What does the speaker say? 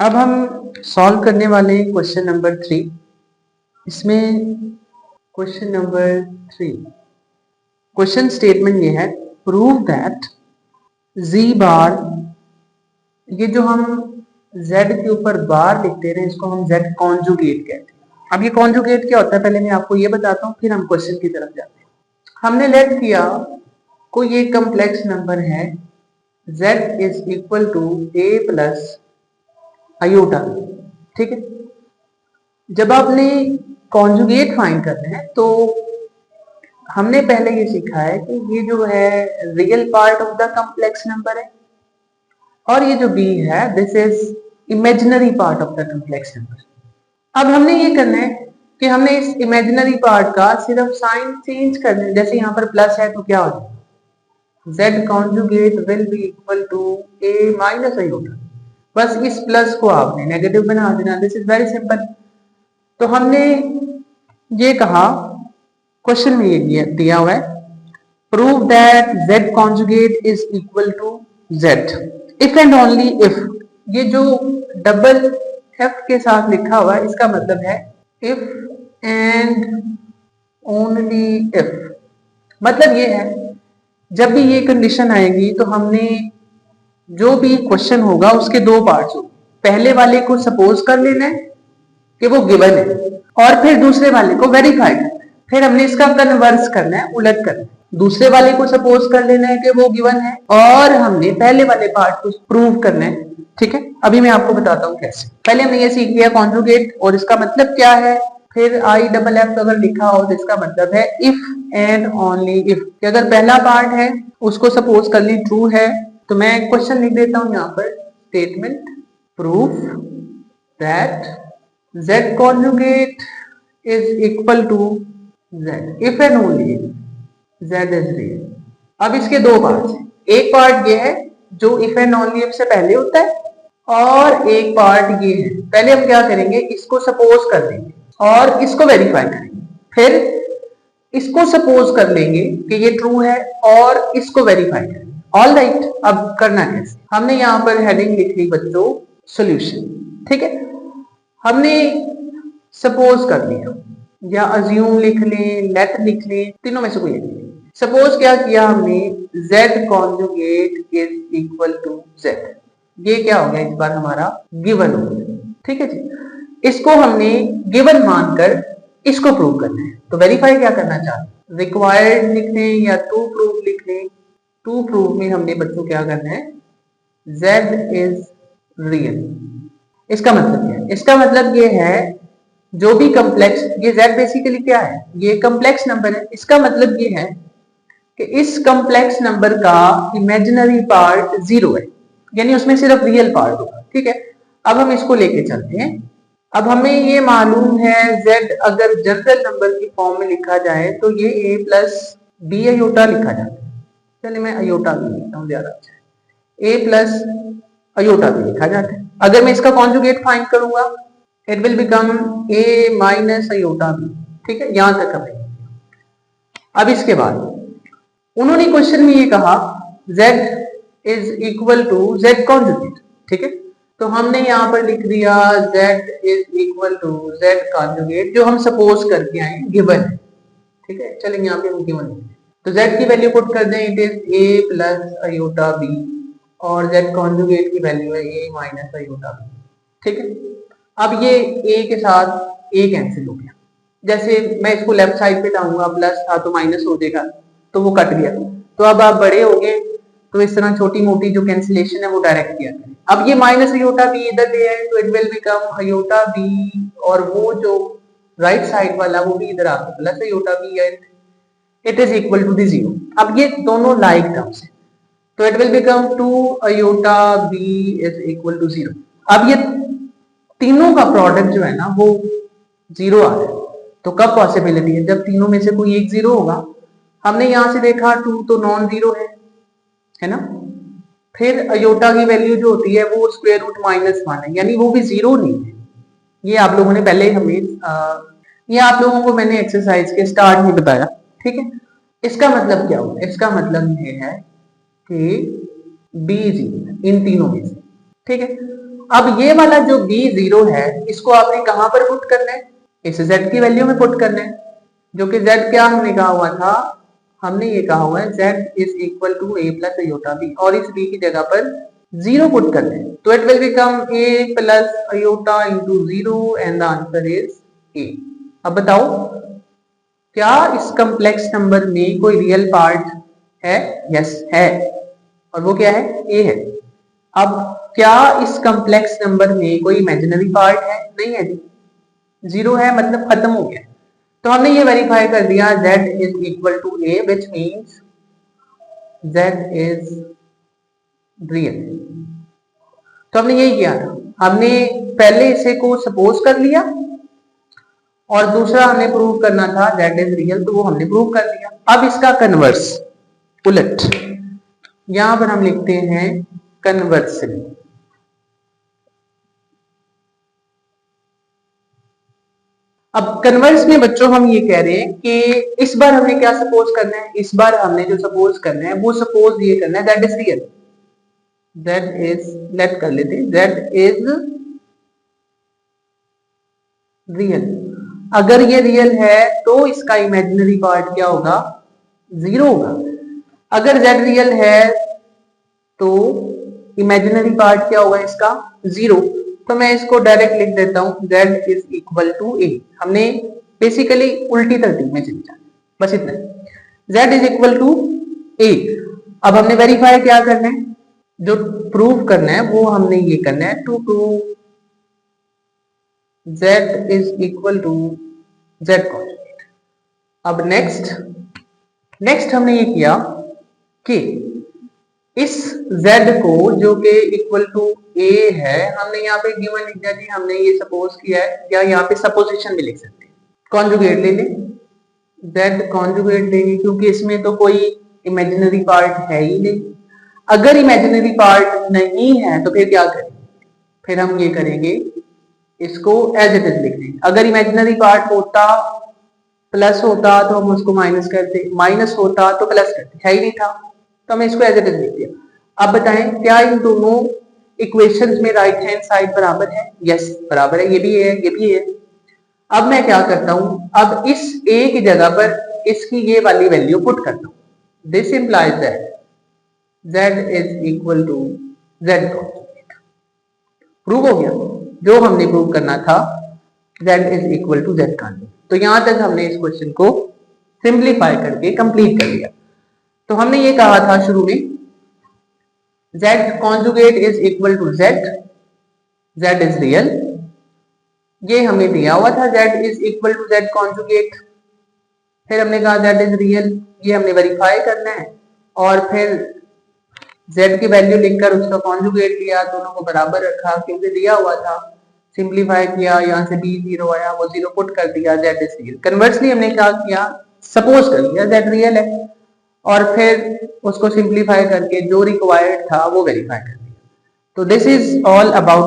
अब हम सॉल्व करने वाले हैं क्वेश्चन नंबर 3। इसमें क्वेश्चन नंबर 3 क्वेश्चन स्टेटमेंट ये है, प्रूव दैट z बार, ये जो हम z के ऊपर बार लिखते हैं इसको हम z कॉन्जुगेट कहते हैं। अब ये कॉन्जुगेट क्या होता है पहले मैं आपको ये बताता हूँ, फिर हम क्वेश्चन की तरफ जाते हैं। हमने लेट किया कोई एक कम्प्लेक्स नंबर है z is equal to a plus iota, ठीक है। जब आपने कॉन्जुगेट फाइंड करना है तो हमने पहले ये सीखा है कि ये जो है real part of the complex number है और ये जो b है this is imaginary part of the complex number. अब हमने ये करना है कि हमने इस इमेजिनरी पार्ट का सिर्फ साइन चेंज करना है। जैसे यहाँ पर प्लस है तो क्या हो जाएगा, z conjugate will be equal to a minus iota. बस इस प्लस को आपने नेगेटिव बना देना, दिस इज वेरी सिंपल। तो हमने ये कहा, क्वेश्चन में ये दिया हुआ है, prove that z conjugate is equal to z if and only if. ये जो डबल f के साथ लिखा हुआ है इसका मतलब है इफ एंड ओनली इफ। मतलब ये है जब भी ये कंडीशन आएगी तो हमने जो भी क्वेश्चन होगा उसके दो पार्ट्स होंगे। पहले वाले को सपोज कर लेना है कि वो गिवन है और फिर दूसरे वाले को वेरीफाई करना है। फिर हमने इसका कन्वर्स करना है, उलट करना है। दूसरे वाले को सपोज कर लेना है कि वो गिवन है और हमने पहले वाले पार्ट को प्रूव करना है, ठीक है। अभी मैं आपको बताता हूँ कैसे। पहले हमने ये सीख लिया कॉन्जुगेट और इसका मतलब क्या है, फिर आई डबल एफ अगर लिखा हो तो इसका मतलब है इफ एंड ओनली इफ। कि अगर पहला पार्ट है उसको सपोज कर ली ट्रू है तो मैं क्वेश्चन लिख देता हूं यहाँ पर, statement proof that z conjugate is equal to z if and only z is real. अब इसके दो पार्ट हैं, एक पार्ट ये है जो इफ एंड ओनली इफ से पहले होता है और एक पार्ट ये है। पहले हम क्या करेंगे, इसको सपोज कर देंगे और इसको वेरीफाई करेंगे, फिर इसको सपोज कर लेंगे कि ये ट्रू है और इसको वेरीफाई करेंगे। ऑल राइट, अब करना कैसे, हमने यहाँ पर हेडिंग लिख ली बच्चों सॉल्यूशन, ठीक है। हमने सपोज कर लिया या अज्यूम लिख लें, लेट लिख लें, तीनों में से कोई एक। सपोज क्या किया हमने, z conjugate is equal to z। ये क्या हो गया इस बार हमारा गिवन हो गया, ठीक है जी। इसको हमने गिवन मानकर इसको प्रूव करना है। तो वेरीफाई क्या करना चाहते हैं, रिक्वायर्ड लिख लें या टू प्रूव लिख लें। टू प्रूव में हमने बच्चों क्या करना है, z इज रियल। इसका मतलब क्या है, इसका मतलब ये है जो भी कम्प्लेक्स, ये z बेसिकली क्या है, ये कम्प्लेक्स नंबर है। इसका मतलब ये है कि इस कम्प्लेक्स नंबर का इमेजिनरी पार्ट जीरो है, यानी उसमें सिर्फ रियल पार्ट होगा, ठीक है। अब हम इसको लेके चलते हैं। अब हमें ये मालूम है z अगर जनरल नंबर की फॉर्म में लिखा जाए तो ये a प्लस बी अयोटा लिखा जाता है। चलिए मैं अयोटा भी लिखता हूँ, ज्यादा अच्छा है, a प्लस अयोटा भी लिखा जाता है। अगर मैं इसका कॉन्जुगेट फाइंड करूंगा it will become a minus iota b, ठीक है। यहां तक हमें। अब इसके बाद उन्होंने क्वेश्चन में ये कहा z is equal to z conjugate, ठीक है। तो हमने यहाँ पर लिख दिया z is equal to z conjugate, जो हम सपोज करके आए गिवन है, ठीक है। चलेंगे यहाँ पे हम गिवन है तो z की वैल्यू पुट कर दें, it is a plus iota b और z कॉन्जुगेट की वैल्यू है a माइनस अयोटा b, ठीक है। अब ये a के साथ a कैंसिल हो गया। जैसे मैं इसको लेफ्ट साइड पे लाऊंगा, प्लस था तो माइनस हो जाएगा, तो वो कट गया। तो अब आप बड़े हो गए तो इस तरह छोटी मोटी जो कैंसिलेशन है वो डायरेक्ट किया करें। अब ये माइनस अयोटा बी इधर ले आए तो it will become iota b और वो जो राइट साइड वाला वो भी इधर आके प्लस अयोटा बी है, it is equal to the zero. अब ये दोनों लाइक टर्म्स है तो it will become 2 iota b is equal to zero. अब ये तीनों का प्रोडक्ट जो है ना वो जीरो आ रहा है। तो कब पॉसिबिलिटी है, जब तीनों में से कोई एक जीरो होगा। हमने यहां से देखा 2 तो नॉन जीरो है ना। फिर अयोटा की वैल्यू जो होती है वो स्क्वायर रूट माइनस 1 है, यानी वो भी जीरो नहीं है। ये आप लोगों ने पहले हमें ये आप लोगों को मैंने एक्सरसाइज के स्टार्ट में बताया, ठीक है। इसका मतलब क्या हुआ, इसका मतलब ये है कि बी जीरो इन तीनों में से, ठीक है। अब ये वाला जो b0 है इसको आपने कहां पर पुट करना है, इस z की वैल्यू में पुट करना है, जो कि z क्या हमने कहा हुआ था, हमने ये कहा हुआ है z is equal to a plus iota b, और इस b की जगह पर 0 पुट करना है, तो it will become a plus aorta into 0 and the answer is a। अब बताओ क्या इस कॉम्प्लेक्स नंबर में कोई रियल पार्ट है? यस है, और वो क्या है? a है। अब क्या इस कॉम्प्लेक्स नंबर में कोई इमेजिनरी पार्ट है? नहीं है जी, 0 है, मतलब खत्म हो गया। तो हमने ये वेरीफाई कर दिया z is equal to a, which means z is real. तो हमने यही किया था, हमने पहले इसे को सपोज कर लिया और दूसरा हमने प्रूव करना था z इज रियल, तो वो हमने प्रूव कर दिया। अब इसका कन्वर्स, उलट, यहां पर हम लिखते हैं कन्वर्सली। अब कन्वर्स में बच्चों हम ये कह रहे हैं कि इस बार हमने क्या सपोज करना है, इस बार हमने जो सपोज करना है वो सपोज ये करना है that is real, that is, let कर लेते हैं, दैट इज रियल। अगर ये रियल है तो इसका इमेजिनरी पार्ट क्या होगा? 0 होगा। अगर z रियल है तो इमेजिनरी पार्ट क्या होगा इसका? 0। तो मैं इसको डायरेक्ट लिख देता हूं z is equal to a। हमने बेसिकली उल्टी तरतीब में चले जाना, बस इतना, z is equal to a। अब हमने वेरीफाई क्या करना है, जो प्रूव करना है वो हमने ये करना है, to prove z is equal to z conjugate. अब नेक्स्ट हमने ये किया कि इस z को जो कि इक्वल टू a है, हमने यहाँ पे गिवन लिख दिया जी, हमने ये सपोज किया है, या यहाँ पे सपोजिशन भी लिख सकते हैं, कॉन्जुगेट ले लें, z कॉन्जुगेट लेंगे, क्योंकि इसमें तो कोई इमेजिनरी पार्ट है ही नहीं। अगर इमेजिनरी पार्ट नहीं है तो फिर क्या करेंगे, फिर हम ये करेंगे, इसको एज इट इज लिख देंगे। अगर इमेजिनरी पार्ट होता, प्लस होता तो हम उसको माइनस करते, माइनस होता तो प्लस करते, है ही नहीं था, तो हमें इसको एज इट इज लिख दिया। अब बताएं क्या इन दोनों इक्वेशंस में राइट हैंड साइड बराबर है? यस बराबर है, ये भी है, ये भी है। अब मैं क्या करता हूं, अब इस a की जगह पर इसकी ये वाली वैल्यू पुट करता हूं, this implies that z is equal to z conjugate. Prove हो गया जो हमने प्रूव करना था, z is equal to z conjugate. तो यहां तक हमने इस क्वेश्चन को सिंप्लीफाई करके कंप्लीट कर लिया। तो हमने ये कहा था शुरू में, z conjugate is equal to z is real, ये हमें दिया हुआ था z is equal to z conjugate. फिर हमने कहा z इज रियल, ये हमने वेरीफाई करना है, और फिर z की वैल्यू लिखकर उसका कॉन्जुगेट लिया, दोनों को बराबर रखा क्योंकि दिया हुआ था, सिंप्लीफाई किया, यहाँ से b0 आया, वो 0 पुट कर दिया, z इज रियल। कन्वर्सली हमने क्या किया, सपोज कर लिया z रियल है, और फिर उसको सिंप्लीफाई करके जो रिक्वायर्ड था वो वेरीफाई कर दिया। तो दिस इज ऑल अबाउट